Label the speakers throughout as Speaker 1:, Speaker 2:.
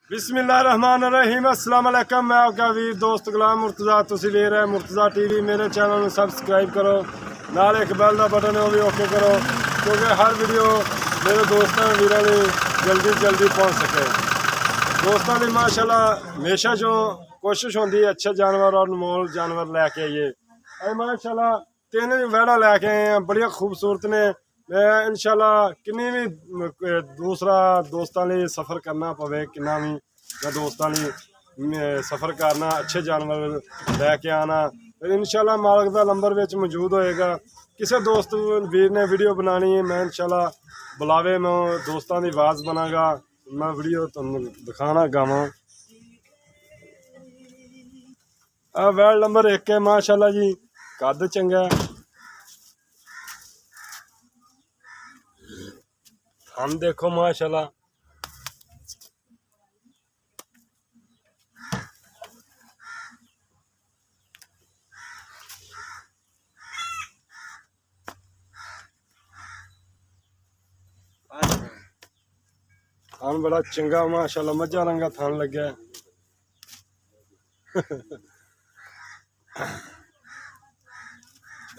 Speaker 1: बिस्मिल्लाहिर्रहमानिर्रहीम अस्सलाम वालेकुम। मैं आपका वीर दोस्त गुलाम मुर्तज़ा, तुसी वे रहे मुर्तज़ा टीवी। मेरे चैनल में सबसक्राइब करो, नाल एक बैल का बटन है वो भी ओके करो, क्योंकि हर वीडियो मेरे दोस्तों वीरों ने जल्दी जल्दी पहुँच सके। दोस्तों की माशाल्लाह हमेशा जो कोशिश होती है अच्छे जानवर और अनमोल जानवर लैके आइए। अरे माशाल्लाह तीन वैड़ा लैके आए हैं, बड़िया खूबसूरत ने। मैं इंशाल्लाह किन्नी भी दूसरा दोस्तों लिए सफ़र करना पवे, किन्ना भी मैं दोस्तों लिए सफ़र करना, अच्छे जानवर लैके आना, इंशाल्लाह मालक का नंबर विच मौजूद होएगा। किसी दोस्त वीर ने वीडियो बनानी है, मैं इंशाल्लाह बुलावे मैं दोस्तों की आवाज़ बनागा, मैं वीडियो तुम दिखाना गावा। वैल नंबर 1 है माशाल्लाह जी, कद चंगा हम देखो माशाल्लाह। थान बड़ा चंगा माशाल्लाह, मझा रंगा थान लगे।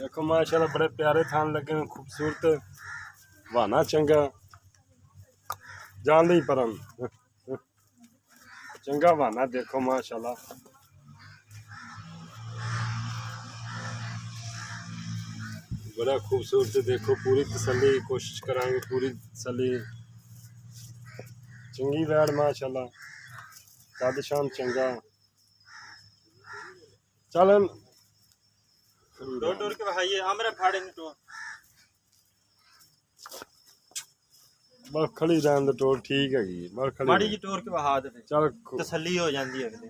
Speaker 1: देखो माशाल्लाह बड़े प्यारे थान लगे, खूबसूरत वाना चंगा जान ली परम चंगा वाना। देखो माशाल्लाह बड़ा खूबसूरत। देखो पूरी तसल्ली कोशिश करांगे, पूरी तसल्ली। चंगी वैड़ माशाल्लाह, कद शाम चंगा। चल
Speaker 2: डोर के भाई आमरे फाड़े नहीं तो
Speaker 1: बस खड़ी रहन दे, टोर ठीक है बस खड़ी
Speaker 2: माड़ी जी टोर के बहा दे,
Speaker 1: चल
Speaker 2: तसल्ली हो जाती है अगले।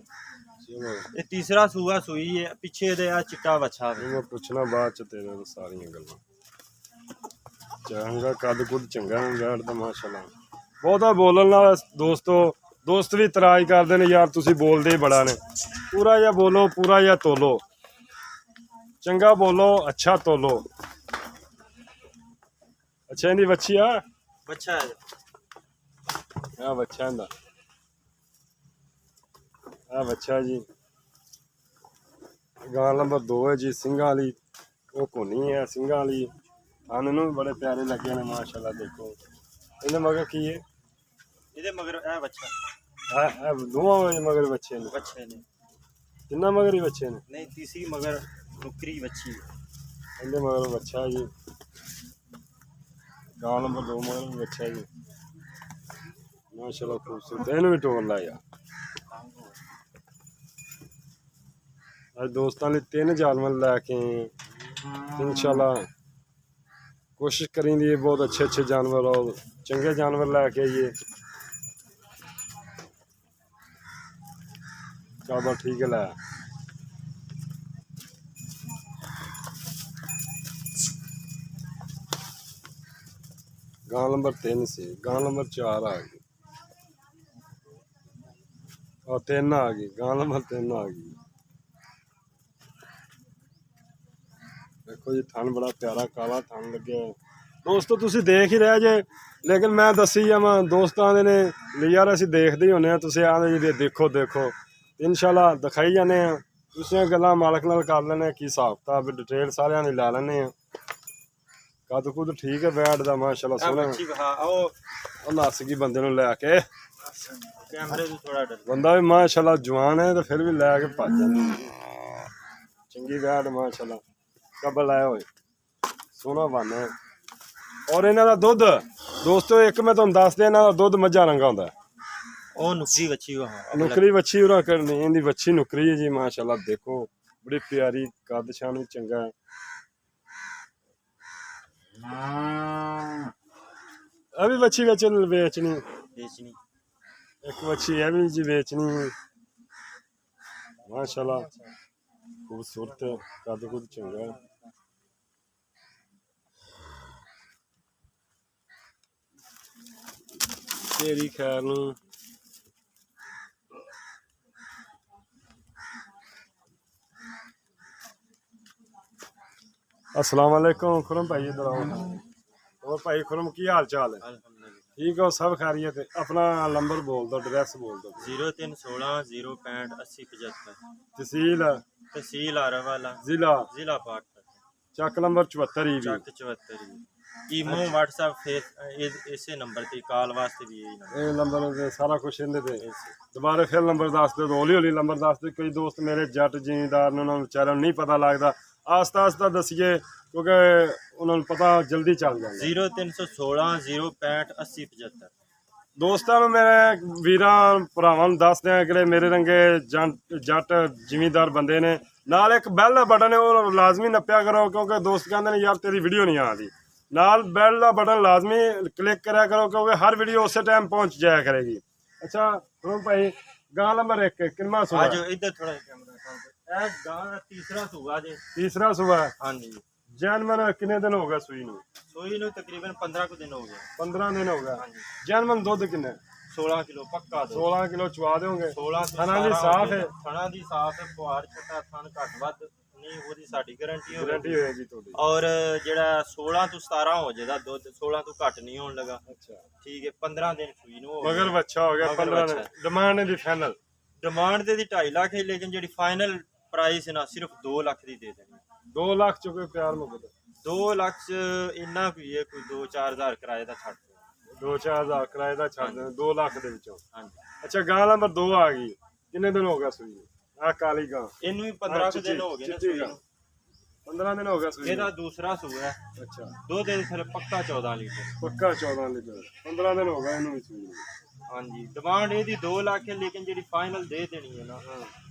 Speaker 1: चलो
Speaker 2: ये तीसरा सूआ सूई है, पीछे दे आ चिट्टा बच्चा है।
Speaker 1: मैं पूछना बाद च तेरे तो सारियां गल्लां। चंगा कद कुद चंगा वैड़ दा माशाल्लाह। बहुता बोलन नाल दोस्तों दोस्त भी इतराज करते हैं, यार तुसी बोलते ही बड़ा ने। पूरा या बोलो, पूरा या तोलो, चंगा बोलो अच्छा तोलो। अच्छा इनकी बच्ची आ
Speaker 2: बच्चा है
Speaker 1: हाँ बच्चा इंदा हाँ बच्चा जी। गां नंबर 2 है जी, सिंघा वाली वो कोनी है, सिंघा वाली थान भी बड़े प्यारे लगे ने माशाल्लाह। देखो इन्हें मगर की है
Speaker 2: इधर मगर ए बच्चा
Speaker 1: दोवां मगर बच्चे ने,
Speaker 2: बच्चे ने
Speaker 1: किन्ना मगर ही बच्चे ने।
Speaker 2: नहीं तीसरी मगर नुकरी बच्ची है।
Speaker 1: इन्हें मगर बच्चा है जी, गां नंबर 2 मगर भी बच्चा है जी माशाल्लाह खूबसूरत। इन्हें भी टोर ला यार। आज दोस्तों ने 3 जानवर लैके इंशाल्लाह कोशिश करेंगे बहुत अच्छे अच्छे जानवर और चंगे जानवर लैके आइए। चलो ठीक है लै गां नंबर 3 से गां नंबर 4 आ गई और 3 आ गई, गां नंबर 3 आ गई। देखो जी थान बड़ा प्यारा काला थान लगे दोस्तों, तुसी देख ही रहे जे, लेकिन मैं दसी जावां दोस्तां दे ने यार असीं देखदे ही होने, तुसी आंदे जी देखो देखो इंशाल्लाह दिखाई जाने। दूसरियां गल्लां मालक नाल कर लैने, की हिसाब किताब डिटेल सारियां दी लै लैने। कद कुद ठीक है वैड़ दा माशाल्लाह सोहना।
Speaker 2: बच्ची बहा आओ
Speaker 1: नस गई बंदे नूं लैके,
Speaker 2: कैमरे से थोड़ा डर
Speaker 1: बंदा भी माशाल्लाह जवान है तो फिर भी लैके भज जांदा। चंगी वैड़ माशाल्लाह, कब्बल आया होए सोहना बन है। और इन्हां दा दुध दोस्तों एक मैं तुहानूं दस दियां, इन्हां दा दुध मझा रंगा हुंदा है।
Speaker 2: ओ नुकरी बच्ची वहा
Speaker 1: नुकरी बच्ची उरा करनी, इनकी बच्ची नुकरी है जी माशाल्लाह। देखो बड़ी प्यारी, कद शान भी चंगा है। अभी बच्ची बेचनी
Speaker 2: बेचनी
Speaker 1: एक बच्ची है भी जी बेचनी माशाल्लाह, खूबसूरत कद कुद चंगा है। तेरी खैर नूं अस्सलाम वालेकुम खुरम भाई, इधर आओ। और भाई खुरम की हाल चाल है? ਠੀਕ ਹੋ ਸਭ ਖੈਰੀਅਤ ਹੈ। ਆਪਣਾ ਨੰਬਰ ਬੋਲ ਦਿਓ, ਐਡਰੈਸ ਬੋਲ ਦਿਓ।
Speaker 2: 0316 065 8075
Speaker 1: ਤਹਿਸੀਲ
Speaker 2: ਤਹਿਸੀਲ ਆਰਾਵਾਲਾ
Speaker 1: ਜ਼ਿਲ੍ਹਾ
Speaker 2: ਜ਼ਿਲ੍ਹਾ ਪਾਕਿਸਤਾਨ
Speaker 1: ਚੱਕ ਨੰਬਰ 74 ਹੀ ਵੀ।
Speaker 2: ਚੱਕ 74 ਈਮੋ WhatsApp ਫੇਸ ਇਸੇ ਨੰਬਰ ਤੇ ਕਾਲ ਵਾਸਤੇ ਵੀ ਇਹ ਨੰਬਰ
Speaker 1: ਇਹ ਨੰਬਰ ਤੇ ਸਾਰਾ ਕੁਝ ਇਹਦੇ ਤੇ। ਦੁਬਾਰਾ ਫਿਰ ਨੰਬਰ ਦੱਸ ਦਿਓ, ਹੌਲੀ ਹੌਲੀ ਨੰਬਰ ਦੱਸ ਦਿਓ। ਕਈ ਦੋਸਤ ਮੇਰੇ ਜੱਟ ਜ਼ਿਮੀਂਦਾਰ ਨੇ, ਉਹਨਾਂ ਨੂੰ ਵਿਚਾਰਿਆਂ ਨੂੰ ਨਹੀਂ ਪਤਾ ਲੱਗਦਾ। ਆਸਤਾ ਆਸਤਾ ਦੱਸੀਏ ਕਿਉਂਕਿ ਉਹਨਾਂ ਨੂੰ ਪਤਾ ਜਲਦੀ ਚੱਲ ਜਾਂਦਾ।
Speaker 2: 0316 065 8075
Speaker 1: ਦੋਸਤਾਂ ਨੂੰ ਮੇਰੇ ਵੀਰਾਂ ਭਰਾਵਾਂ ਨੂੰ ਦੱਸ ਦਿਆਂ ਕਿ ਮੇਰੇ ਰੰਗੇ ਜੱਟ ਜ਼ਿਮੀਂਦਾਰ ਬੰਦੇ ਨੇ। ਨਾਲ ਇੱਕ ਬੈਲ ਦਾ ਬਟਨ ਹੈ, ਉਹ ਲਾਜ਼ਮੀ ਨੱਪਿਆ ਕਰੋ ਕਿਉਂਕਿ ਦੋਸਤ ਕਹਿੰਦੇ ਨੇ ਯਾਰ ਤੇਰੀ ਵੀਡੀਓ ਨਹੀਂ ਆਉਂਦੀ। ਨਾਲ ਬੈਲ ਦਾ ਬਟਨ ਲਾਜ਼ਮੀ ਕਲਿੱਕ ਕਰਿਆ ਕਰੋ ਕਿਉਂਕਿ ਹਰ ਵੀਡੀਓ ਉਸੇ ਟਾਈਮ ਪਹੁੰਚ ਜਾਇਆ ਕਰੇਗੀ। ਅੱਛਾ ਹੁਣ ਭਾਈ ਗਾਂ ਨੰਬਰ 1 ਕਿੰਨਾ ਸੂਆ?
Speaker 2: ਆਜੋ ਇੱਧਰ ਥੋੜਾ ਕੈਮਰਾ ਸਾਹਮਣੇ। ਇਹ ਗਾਂ ਦਾ ਤੀਸਰਾ ਸੂਆ ਜੇ।
Speaker 1: ਤੀਸਰਾ ਸੂਆ?
Speaker 2: ਹਾਂਜੀ।
Speaker 1: ਜਨਮਨ ਕਿੰਨੇ ਦਿਨ ਹੋ ਗਏ ਸੂਈ ਨੂੰ?
Speaker 2: ਸੂਈ ਨੂੰ ਤਕਰੀਬਨ 15 ਕੁ ਦਿਨ ਹੋ ਗਏ।
Speaker 1: 15 ਦਿਨ ਹੋ ਗਏ। ਜਨਮਨ ਦੁੱਧ ਕਿੰਨਾ?
Speaker 2: 16 ਕਿਲੋ ਪੱਕਾ ਦੁੱਧ।
Speaker 1: 16 ਕਿਲੋ ਚਵਾ ਦਿਓਗੇ?
Speaker 2: 16
Speaker 1: ਥਣਾ ਦੀ ਸਾਫ ਹੈ?
Speaker 2: ਥਣਾ ਦੀ ਸਾਫ ਹੈ, ਪੁਆਰ ਛੱਟਾ ਥਣ ਘੱਟ ਵੱਧ ਨਹੀਂ ਉਹਦੀ ਸਾਡੀ ਗਾਰੰਟੀ
Speaker 1: ਗਾਰੰਟੀ ਹੋਏਗੀ ਤੁਹਾਡੀ।
Speaker 2: ਔਰ ਜਿਹੜਾ 16 ਤੋਂ 17 ਹੋ ਜਾਏਗਾ ਦੁੱਧ, 16 ਤੋਂ ਘੱਟ ਨਹੀਂ ਹੋਣ ਲੱਗਾ।
Speaker 1: ਅੱਛਾ
Speaker 2: ਠੀਕ ਹੈ। 15 ਦਿਨ ਸੂਈ ਨੂੰ ਹੋ ਗਏ।
Speaker 1: ਮਗਰ ਬੱਚਾ ਹੋ ਗਿਆ। 15 ਦਿਨ ਡਿਮਾਂਡ ਦੀ ਫਾਈਨਲ?
Speaker 2: ਡਿਮਾਂਡ ਤੇ ਦੀ 2.5 ਲੱਖ ਹੈ, ਲੇਕਿਨ ਜਿਹੜੀ ਫਾਈਨਲ ਪ੍ਰਾਈਸ ਹੈ ਨਾ ਸਿਰਫ 2 ਲੱਖ ਦੀ ਦੇ ਦੇਣੀ।
Speaker 1: 2 ਲੱਖ ਚ ਕੋਈ ਪਿਆਰ ਮੁੱਕਦਾ?
Speaker 2: 2 ਲੱਖ ਚ ਇੰਨਾ ਕੋਈ ਹੈ, ਕੋਈ 2-4 ਹਜ਼ਾਰ ਕਿਰਾਏ ਦਾ ਛੱਡ ਦੇ।
Speaker 1: 2-4 ਹਜ਼ਾਰ ਕਿਰਾਏ ਦਾ ਛੱਡ ਦੇ 2 ਲੱਖ ਦੇ ਵਿੱਚੋਂ।
Speaker 2: ਹਾਂਜੀ।
Speaker 1: ਅੱਛਾ ਗਾਂ ਨੰਬਰ 2 ਆ ਗਈ। ਕਿੰਨੇ ਦਿਨ ਹੋ ਗਿਆ ਸੂਈ ਨੂੰ? ਆ ਕਾਲੀ ਗਾਂ
Speaker 2: ਇਹਨੂੰ ਵੀ 15 ਕੁ ਦਿਨ ਹੋ ਗਏ ਨੇ ਸੂਈ ਨੂੰ।
Speaker 1: 15 ਦਿਨ ਹੋ ਗਿਆ ਸੂਈ ਨੂੰ।
Speaker 2: ਇਹਦਾ ਦੂਸਰਾ ਸੂਆ ਹੈ।
Speaker 1: ਅੱਛਾ
Speaker 2: ਦੁੱਧ ਦੇ ਥੱਲੇ ਪੱਕਾ 14 ਲੀਟਰ।
Speaker 1: ਪੱਕਾ 14 ਲੀਟਰ। 15 ਦਿਨ ਹੋ ਗਏ ਇਹਨੂੰ ਵੀ ਸੂਈ ਨੂੰ।
Speaker 2: ਹਾਂਜੀ। ਡਿਮਾਂਡ ਇਹਦੀ 2 ਲੱਖ ਹੈ, ਲੇਕਿਨ ਜਿਹੜੀ ਫਾਈਨਲ ਦੇ ਦੇਣੀ ਹੈ ਨਾ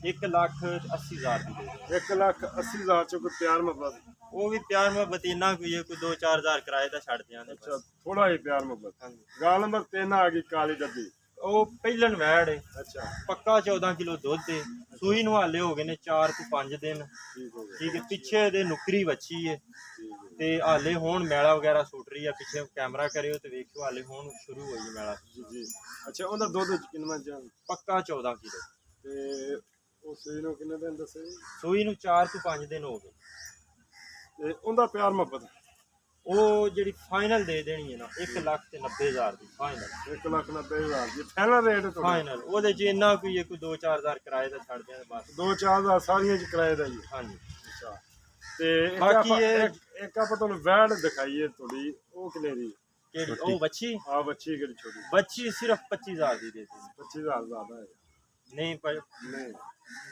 Speaker 2: 1,80,000 ਦੀ ਦੇ ਦੇਣੀ।
Speaker 1: 1,80,000 ਚ ਕੋਈ ਪਿਆਰ ਮੁਹੱਬਤ?
Speaker 2: ਉਹ ਵੀ ਪਿਆਰ ਮੁਹੱਬਤ ਇੰਨਾ ਕੋਈ ਹੈ, ਕੋਈ 2-4 ਹਜ਼ਾਰ ਕਿਰਾਏ ਦਾ ਛੱਡ ਦਿਆਂਗੇ।
Speaker 1: ਅੱਛਾ ਥੋੜਾ ਹੀ ਪਿਆਰ ਮੁਹੱਬਤ।
Speaker 2: ਹਾਂਜੀ।
Speaker 1: ਗਾਂ ਨੰਬਰ 3 ਆ ਗਈ ਕਾਲੀ ਡੱਬੀ।
Speaker 2: ਉਹ ਪਹਿਲਣ ਵੈੜ ਹੈ।
Speaker 1: ਅੱਛਾ
Speaker 2: ਪੱਕਾ 14 ਕਿਲੋ ਦੁੱਧ ਹੈ। ਸੂਈ ਨੂੰ ਹਾਲੇ ਹੋ ਗਏ ਨੇ 4 ਤੋਂ 5 ਦਿਨ।
Speaker 1: ਠੀਕ ਹੋ ਗਿਆ।
Speaker 2: ਠੀਕ ਹੈ। ਪਿੱਛੇ ਦੇ ਨੁਕਰੀ ਵੱਛੀ ਹੈ
Speaker 1: ਠੀਕ ਹੈ
Speaker 2: ਤੇ ਹਾਲੇ ਹੁਣ ਮੈਲਾ ਵਗੈਰਾ ਸੁੱਟ ਰਹੀ ਆ। ਪਿੱਛੇ ਕੈਮਰਾ ਕਰਿਓ ਤੇ ਵੇਖਿਓ, ਹਾਲੇ ਹੁਣ ਸ਼ੁਰੂ ਹੋਈ ਹੈ ਮੈਲਾ।
Speaker 1: ਜੀ ਜੀ। ਅੱਛਾ ਉਹਦਾ ਦੁੱਧ ਕਿੰਨਾ ਜਾਂ?
Speaker 2: ਪੱਕਾ 14 ਕਿਲੋ।
Speaker 1: ਤੇ ਉਹ ਸੂਈ ਨੂੰ ਕਿੰਨੇ ਦਿਨ ਦੱਸੇ?
Speaker 2: ਸੂਈ ਨੂੰ 4 ਤੋਂ 5 ਦਿਨ ਹੋ ਗਏ।
Speaker 1: ਤੇ ਉਹਦਾ ਪਿਆਰ ਮੁਹੱਬਤ?
Speaker 2: ਉਹ ਜਿਹੜੀ ਫਾਈਨਲ ਦੇ ਦੇਣੀ ਹੈ ਨਾ 1,90,000 ਦੀ ਫਾਈਨਲ।
Speaker 1: 1,90,000 ਦੀ ਫਾਈਨਲ ਰੇਟ ਤੁਹਾਡਾ?
Speaker 2: ਫਾਈਨਲ ਉਹਦੇ ਚ ਇੰਨਾ ਕੋਈ ਹੈ, ਕੋਈ 2-4 ਹਜ਼ਾਰ ਕਿਰਾਏ ਦਾ ਛੱਡ ਦਿਆਂ ਬਸ।
Speaker 1: 2-4 ਹਜ਼ਾਰ ਸਾਰੀਆਂ ਚ ਕਿਰਾਏ ਦਾ ਜੀ?
Speaker 2: ਹਾਂਜੀ।
Speaker 1: ਅੱਛਾ ਤੇ
Speaker 2: ਬਾਕੀ
Speaker 1: ਇੱਕ ਆਪਾਂ ਤੁਹਾਨੂੰ ਵੈੜ ਦਿਖਾਈਏ ਤੁਹਾਡੀ, ਉਹ ਕਿੰਨੇ ਦੀ?
Speaker 2: ਕਿਹੜੀ? ਉਹ ਵੱਛੀ?
Speaker 1: ਆ ਬੱਚੀ ਕਿਹੜੀ ਛੋਟੀ?
Speaker 2: ਵੱਛੀ ਸਿਰਫ 25,000 ਦੀ ਦੇ ਦਿੱਤੀ।
Speaker 1: 25,000 ਜ਼ਿਆਦਾ ਹੈ?
Speaker 2: ਨਹੀਂ ਪਰ
Speaker 1: ਨਹੀਂ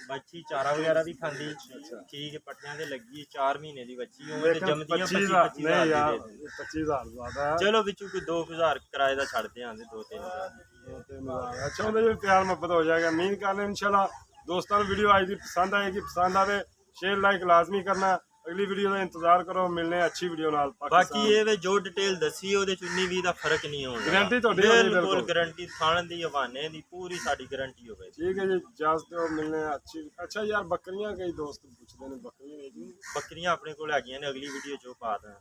Speaker 2: ਬੱਚੀ ਚਾਰਾ ਵਗੈਰਾ ਵੀ ਖਾਂਦੀ।
Speaker 1: ਅੱਛਾ
Speaker 2: ਠੀਕ ਹੈ। ਪੱਟਿਆਂ ਤੇ ਲੱਗੀ 4 ਮਹੀਨੇ ਦੀ ਬੱਚੀ। ਉਹ ਤੇ
Speaker 1: ਲੇਕਿਨ
Speaker 2: ਜੰਮਦੀਆਂ
Speaker 1: 25,000
Speaker 2: 25,000
Speaker 1: ਨਹੀਂ
Speaker 2: ਦੀ
Speaker 1: ਯਾਰ,
Speaker 2: ਦੇ ਦਿੰਦੇ।
Speaker 1: 25,000 ਜ਼ਿਆਦਾ ਹੈ।
Speaker 2: ਚਲੋ ਵਿੱਚੋਂ ਕੋਈ 2,000 ਕਿਰਾਏ ਦਾ ਛੱਡਦੇ ਆਂਦੇ 2-3,000।
Speaker 1: ਅੱਛਾ ਉਹਦੇ ਵਿੱਚ ਪਿਆਰ ਮੁਹੱਬਤ ਹੋ ਜਾਏਗਾ। ਉਮੀਦ ਕਰਦੇ ਇਨਸ਼ਾਅੱਲਾ ਦੋਸਤਾਂ ਨੂੰ ਵੀਡੀਓ ਅੱਜ ਦੀ ਪਸੰਦ ਆਏਗੀ। ਪਸੰਦ ਆਵੇ ਸ਼ੇਅਰ ਲਾਈਕ ਲਾਜ਼ਮੀ ਕਰਨਾ। ਅਗਲੀ ਵੀਡੀਓ ਦਾ ਇੰਤਜ਼ਾਰ ਕਰੋ। ਮਿਲਨੇ ਅੱਛੀ ਵੀਡੀਓ ਨਾਲ।
Speaker 2: ਬਾਕੀ ਇਹ ਵੇ ਜੋ ਡਿਟੇਲ ਦੱਸੀ ਉਹਦੇ ਚ 19-20 ਦਾ ਫਰਕ ਨਹੀਂ ਹੋਣਾ।
Speaker 1: ਗਾਰੰਟੀ ਤੁਹਾਡੀ ਹੋਣੀ
Speaker 2: ਬਿਲਕੁਲ ਗਾਰੰਟੀ। ਥਾਣ ਦੀ ਹਵਾਨੇ ਦੀ ਪੂਰੀ ਸਾਡੀ ਗਾਰੰਟੀ ਹੋਵੇ।
Speaker 1: ਠੀਕ ਹੈ ਜੀ। ਇਜਾਜ਼ਤ ਦਿਓ। ਮਿਲਨੇ ਅੱਛੀ। ਅੱਛਾ ਯਾਰ ਬੱਕਰੀਆਂ ਕਈ ਦੋਸਤ ਪੁੱਛਦੇ ਨੇ, ਬੱਕਰੀਆਂ ਵੇਚਣੀ?
Speaker 2: ਬੱਕਰੀਆਂ ਆਪਣੇ ਕੋਲ ਹੈਗੀਆਂ ਨੇ, ਅਗਲੀ ਵੀਡੀਓ ਚ ਪਾ ਦਾਂ।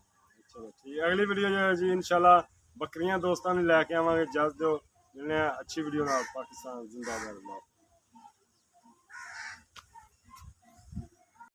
Speaker 1: ਚਲੋ ਠੀਕ ਹੈ। ਅਗਲੀ ਵੀਡੀਓ ਜੀ ਇਨਸ਼ਾਅੱਲਾ ਬੱਕਰੀਆਂ ਦੋਸਤਾਂ ਨੂੰ ਲੈ ਕੇ ਆਵਾਂਗੇ। ਇਜਾਜ਼ਤ ਦਿਓ। ਮਿਲਨੇ ਅੱਛੀ ਵੀਡੀਓ ਨਾਲ। ਪਾਕਿਸਤਾਨ ਜ਼ਿੰਦਾਬਾਦ।